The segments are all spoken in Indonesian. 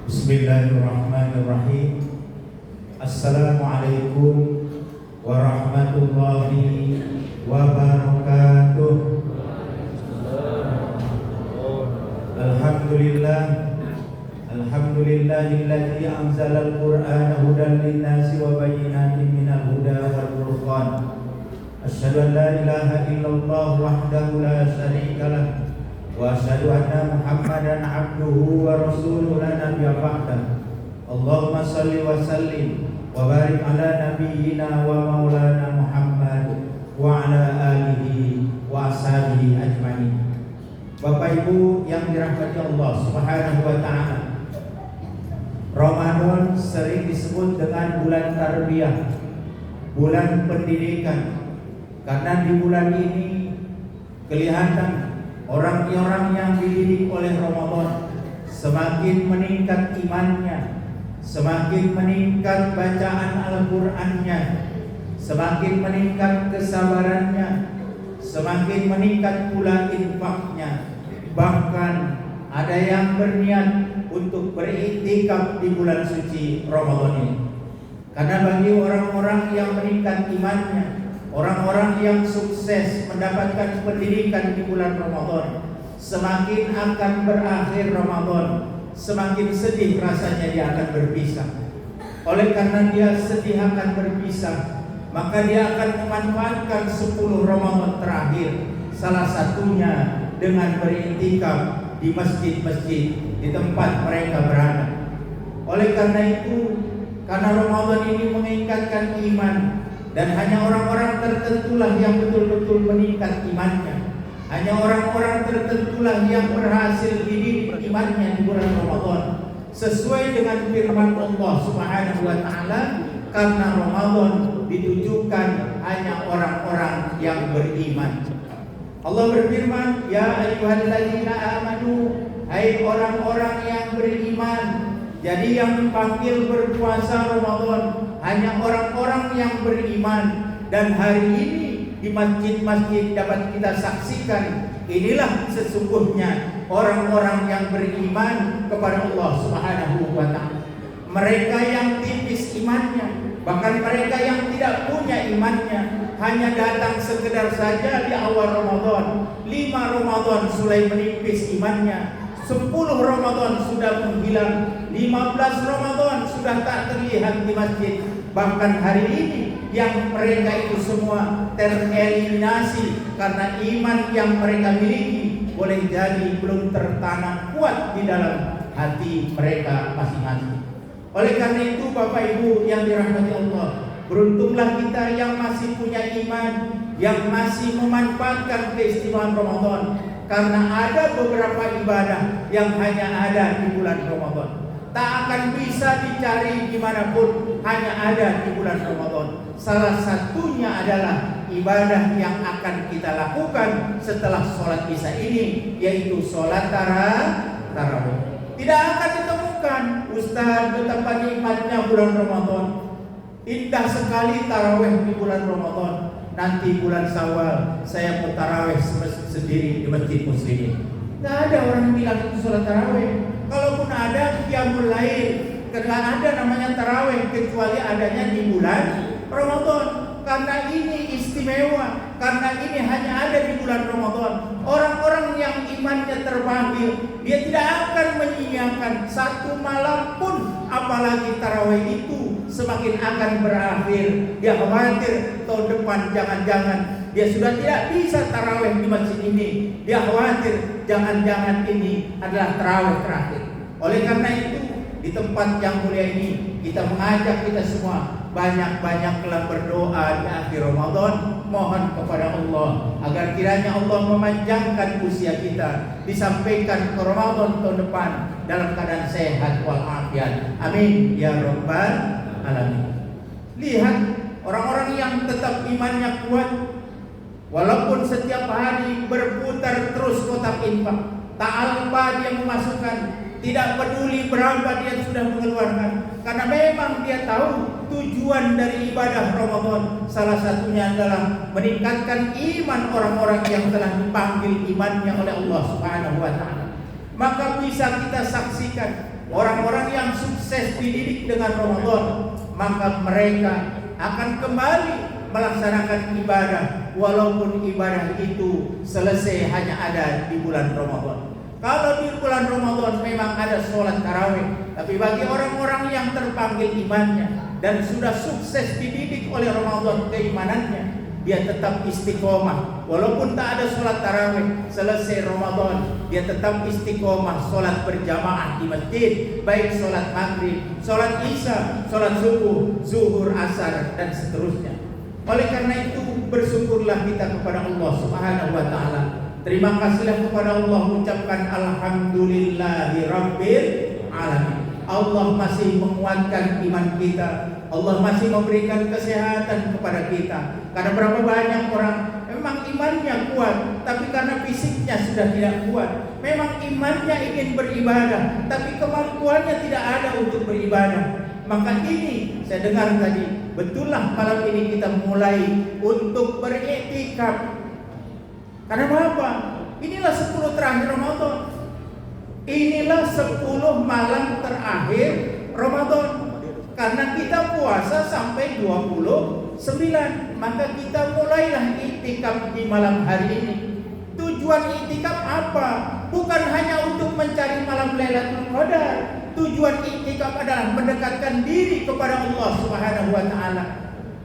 Bismillahirrahmanirrahim. Assalamualaikum warahmatullahi wabarakatuh. Alhamdulillahilladzi anzalal qur'ana hudan linnasi wa bayyinatin minal huda wal furqan. Asyhadu an la ilaha illallah wahdahu la syarika lah wa asyhadu anna Muhammadan abduhu wa rasuluhu la nabiyya ba'dah. Allahumma shalli wa sallim wa barik ala nabiyyina wa maulana Muhammad wa ala alihi wa ashabihi ajmain. Bapak Ibu yang dirahmati Allah Subhanahu wa taala, Ramadan sering disebut dengan bulan tarbiyah, bulan pendidikan. Karena di bulan ini kelihatan orang-orang yang dididik oleh Ramadan semakin meningkat imannya, semakin meningkat bacaan Al-Qur'annya, semakin meningkat kesabarannya, semakin meningkat pula infaknya. Bahkan ada yang berniat untuk beriktikaf di bulan suci Ramadan ini. Karena bagi orang-orang yang meningkat imannya, orang-orang yang sukses mendapatkan pendidikan di bulan Ramadan, semakin akan berakhir Ramadan, semakin sedih rasanya dia akan berpisah. Oleh karena dia sedih akan berpisah, maka dia akan memanfaatkan 10 Ramadan terakhir, salah satunya dengan beriktikaf di masjid-masjid di tempat mereka berada. Oleh karena itu, karena Ramadan ini meningkatkan iman, dan hanya orang-orang tertentulah yang betul-betul meningkat imannya. Hanya orang-orang tertentulah yang berhasil dididik imannya di bulan Ramadan, sesuai dengan firman Allah Subhanahu wa taala, karena Ramadan ditujukan hanya orang-orang yang beriman. Allah berfirman, ya ayyuhalladzina amanu, hai orang-orang yang beriman. Jadi yang dipanggil berpuasa Ramadan hanya orang-orang yang beriman. Dan hari ini di masjid-masjid dapat kita saksikan, inilah sesungguhnya orang-orang yang beriman kepada Allah Subhanahu wa taala. Mereka yang tipis imannya, bahkan mereka yang tidak punya imannya, hanya datang sekedar saja di awal Ramadan. 5 Ramadan sudah menipis imannya, 10 Ramadan sudah menghilang, 15 Ramadan sudah tak terlihat di masjid. Bahkan hari ini yang mereka itu semua tereliminasi karena iman yang mereka miliki boleh jadi belum tertanam kuat di dalam hati mereka masing-masing. Oleh karena itu Bapak Ibu yang dirahmati Allah, beruntunglah kita yang masih punya iman, yang masih memanfaatkan keistimewaan Ramadan. Karena ada beberapa ibadah yang hanya ada di bulan Ramadan, tak akan bisa dicari dimanapun, hanya ada di bulan Ramadan. Salah satunya adalah ibadah yang akan kita lakukan setelah sholat isya ini, yaitu sholat tarawih. Tidak akan ditemukan, Ustaz, betapa nikmatnya bulan Ramadan, indah sekali tarawih di bulan Ramadan. Nanti bulan Syawal saya mau tarawih sendiri di masjid muslimin. Tidak ada orang yang bilang itu sholat tarawih. Kalaupun ada, qiyamul lail, karena ada namanya tarawih, kecuali adanya di bulan Ramadan. Karena ini istimewa, karena ini hanya ada di bulan Ramadan. Orang-orang yang imannya terpanggil, dia tidak akan menyia-nyiakan satu malam pun, apalagi tarawih itu semakin akan berakhir. Dia khawatir tahun depan jangan-jangan dia sudah tidak bisa tarawih di masjid ini. Dia khawatir jangan-jangan ini adalah tarawih terakhir. Oleh karena itu, di tempat yang mulia ini kita mengajak kita semua banyak-banyaklah berdoa di akhir Ramadan, mohon kepada Allah agar kiranya Allah memanjangkan usia kita, disampaikan ke Ramadan tahun depan dalam keadaan sehat walafiat. Amin ya rabbal alamin. Lihat orang-orang yang tetap imannya kuat, walaupun setiap hari berputar terus kotak infak, tak lupa dia memasukkan, tidak peduli berapa dia sudah mengeluarkan, karena memang dia tahu tujuan dari ibadah Ramadan salah satunya adalah meningkatkan iman orang-orang yang telah dipanggil imannya oleh Allah Subhanahu wa taala. maka bisa kita saksikan orang-orang yang sukses dididik dengan Ramadan, maka mereka akan kembali melaksanakan ibadah walaupun ibadah itu selesai hanya ada di bulan Ramadan. Kalau di bulan Ramadan memang ada sholat tarawih, tapi bagi orang-orang yang terpanggil imannya dan sudah sukses dididik oleh Ramadan keimanannya, dia tetap istiqomah. Walaupun tak ada sholat tarawih selesai Ramadan, dia tetap istiqomah sholat berjamaah di masjid, baik sholat maghrib, sholat isya, sholat subuh, zuhur, asar, dan seterusnya. Oleh karena itu, bersyukurlah kita kepada Allah Subhanahu wa Ta'ala. Terima kasihlah kepada Allah, ucapkan alhamdulillahi rabbil alamin. Allah masih menguatkan iman kita, Allah masih memberikan kesehatan kepada kita. Karena berapa banyak orang memang imannya kuat, tapi karena fisiknya sudah tidak kuat. Memang imannya ingin beribadah, tapi kemampuannya tidak ada untuk beribadah. Maka ini saya dengar tadi, betullah malam ini kita mulai untuk beriktikaf. Karena apa? Inilah 10 terakhir Ramadan. Inilah 10 malam terakhir Ramadan. Karena kita puasa sampai 29, maka kita mulailah iktikaf di malam hari ini. Tujuan iktikaf apa? Bukan hanya untuk mencari malam Lailatul Qadar. Tujuan iktikaf adalah mendekatkan diri kepada Allah Subhanahu wa Ta'ala,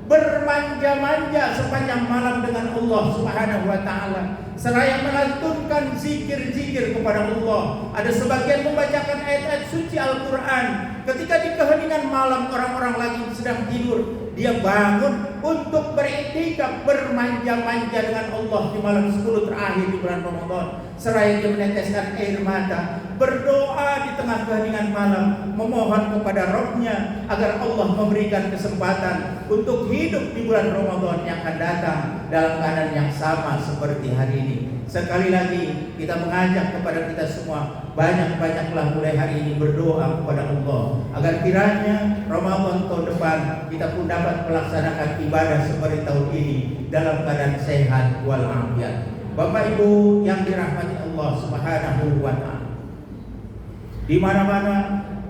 bermanja-manja sepanjang malam dengan Allah Subhanahu wa Ta'ala, seraya melantunkan zikir-zikir kepada Allah. Ada sebagian membacakan ayat-ayat suci Al-Quran. Ketika di keheningan malam orang-orang lagi sedang tidur, dia bangun untuk beriktikaf, bermanja-manja dengan Allah di malam 10 terakhir di bulan Ramadan. Seraya dia meneteskan air mata, berdoa di tengah keheningan malam, memohon kepada Rabb-Nya agar Allah memberikan kesempatan untuk hidup di bulan Ramadan yang akan datang dalam keadaan yang sama seperti hari ini. Sekali lagi kita mengajak kepada kita semua, banyak-banyaklah mulai hari ini berdoa kepada Allah agar kiranya Ramadan tahun depan kita pun dapat melaksanakan ibadah seperti tahun ini dalam keadaan sehat walafiat. Bapak Ibu yang dirahmati Allah Subhanahu wa Ta'ala, di mana-mana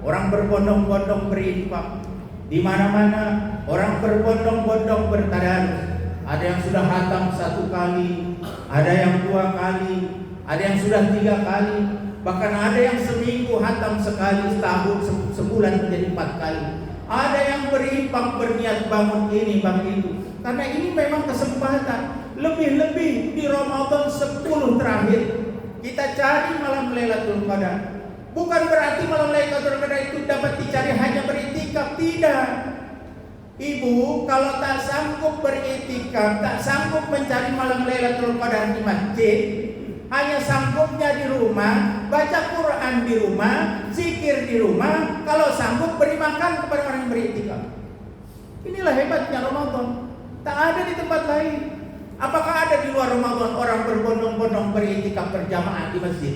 orang berbondong-bondong berinfak, di mana-mana orang berbondong-bondong bertadarus. Ada yang sudah hatam 1 kali, ada yang 2 kali, ada yang sudah 3 kali, bahkan ada yang seminggu hatam sekali, setahun, sebulan menjadi 4 kali. Ada yang berinfak, berniat bangun ini, bangun itu. Karena ini memang kesempatan. Lebih-lebih di Ramadan 10 terakhir kita cari malam Lailatul Qadar. Bukan berarti malam Lailatul Qadar itu dapat dicari hanya beriktikaf, tidak. Ibu, kalau tak sanggup beriktikaf, tak sanggup mencari malam Lailatul Qadar di masjid, hanya sanggupnya di rumah, baca Quran di rumah, zikir di rumah. Kalau sanggup, beri makan kepada orang yang beriktikaf. Inilah hebatnya Ramadan. Tak ada di tempat lain. Apakah ada di luar Ramadan orang berbondong-bondong beriktikaf berjamaah di masjid?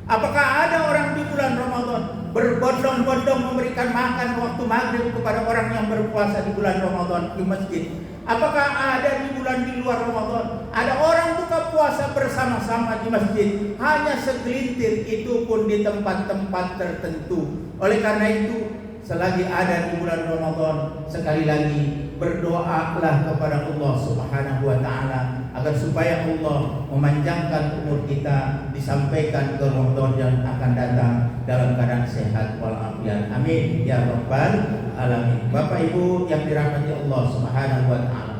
Apakah ada orang di bulan Ramadan berbondong-bondong memberikan makan waktu maghrib kepada orang yang berpuasa di bulan Ramadan di masjid? Apakah ada di bulan di luar Ramadan ada orang buka puasa bersama-sama di masjid? Hanya segelintir, itu pun di tempat-tempat tertentu. Oleh karena itu, selagi ada di bulan Ramadan, sekali lagi berdoalah kepada Allah Subhanahu wa Ta'ala agar supaya Allah memanjangkan umur kita, disampaikan ke Ramadan yang akan datang dalam keadaan sehat walafiat. Amin ya rabbal alamin. Bapak Ibu yang dirahmati Allah Subhanahu wa Ta'ala,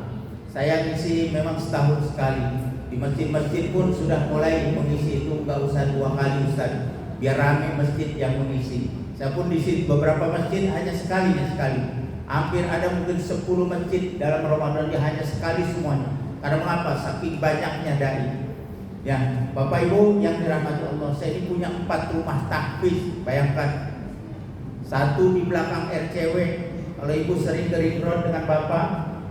saya ngisi memang setahun sekali. Di masjid-masjid pun sudah mulai mengisi itu, enggak usah 2 kali Ustaz, biar ramai masjid yang mengisi. Saya pun di situ beberapa masjid hanya sekali. Hampir ada mungkin 10 masjid dalam Ramadan yang hanya sekali semuanya. Karena mengapa? Saking banyaknya dai. Ya, Bapak Ibu yang dirahmati Allah, saya ini punya 4 rumah tahfiz. Bayangkan, 1 di belakang RCW. Kalau Ibu sering ke Ring Road dengan Bapak,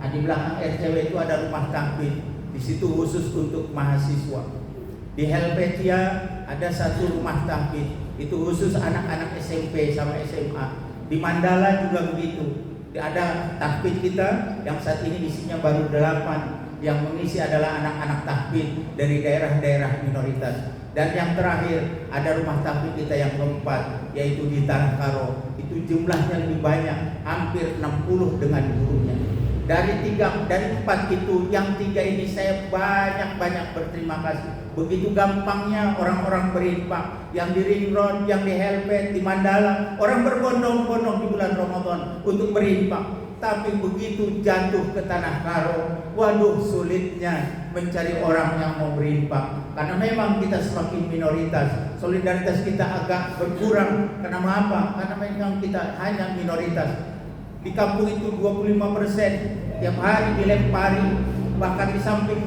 di belakang RCW itu ada rumah tahfiz. Di situ khusus untuk mahasiswa. Di Helvetia ada 1 rumah tahfiz. Itu khusus anak-anak SMP sama SMA. Di Mandala juga begitu. Ada tahfiz kita yang saat ini isinya baru 8. yang mengisi adalah anak-anak tahfidz dari daerah-daerah minoritas. Dan yang terakhir ada rumah tahfidz kita yang keempat, yaitu di Tanah Karo. Itu jumlahnya lebih banyak, hampir 60 dengan gurunya. Dari 4 itu, yang 3 ini saya banyak berterima kasih. Begitu gampangnya orang-orang berinfak, yang di Ring Road, yang di Helpet, di Mandala, orang berbondong-bondong di bulan Ramadan untuk berinfak. Tapi begitu jatuh ke Tanah Karo, waduh sulitnya mencari orang yang mau berinfak. Karena memang kita semakin minoritas, solidaritas kita agak berkurang. Karena apa? Karena memang kita hanya minoritas. Di kampung itu 25% tiap hari dilempari, bahkan di samping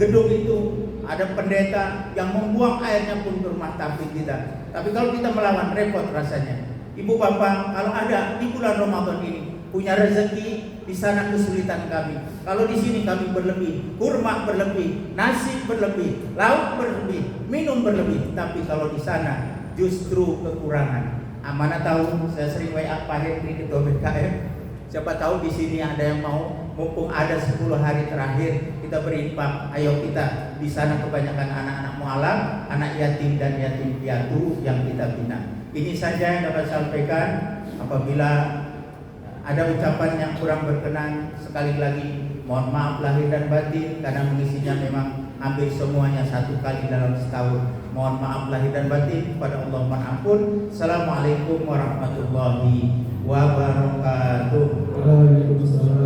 gedung itu ada pendeta yang membuang airnya pun ke rumah tahfidz kita. Tapi kalau kita melawan, repot rasanya. Ibu bapak, kalau ada di bulan Ramadan ini punya rezeki, di sana kesulitan kami. Kalau di sini kami berlebih, kurma berlebih, nasi berlebih, lauk berlebih, minum berlebih. Tapi kalau di sana justru kekurangan. Mana tahu, saya sering WA Pak Hendri, ketua BKM. Siapa tahu di sini ada yang mau, mumpung ada 10 hari terakhir kita berinfak. Ayo kita, di sana kebanyakan anak-anak mualaf, anak yatim dan yatim piatu yang kita bina. Ini saja yang dapat saya sampaikan. Apabila ada ucapan yang kurang berkenan, sekali lagi mohon maaf lahir dan batin, karena mengisinya memang hampir semuanya 1 kali dalam setahun. Mohon maaf lahir dan batin, kepada Allah mohon ampun. Assalamualaikum warahmatullahi wabarakatuh. Waalaikumsalam.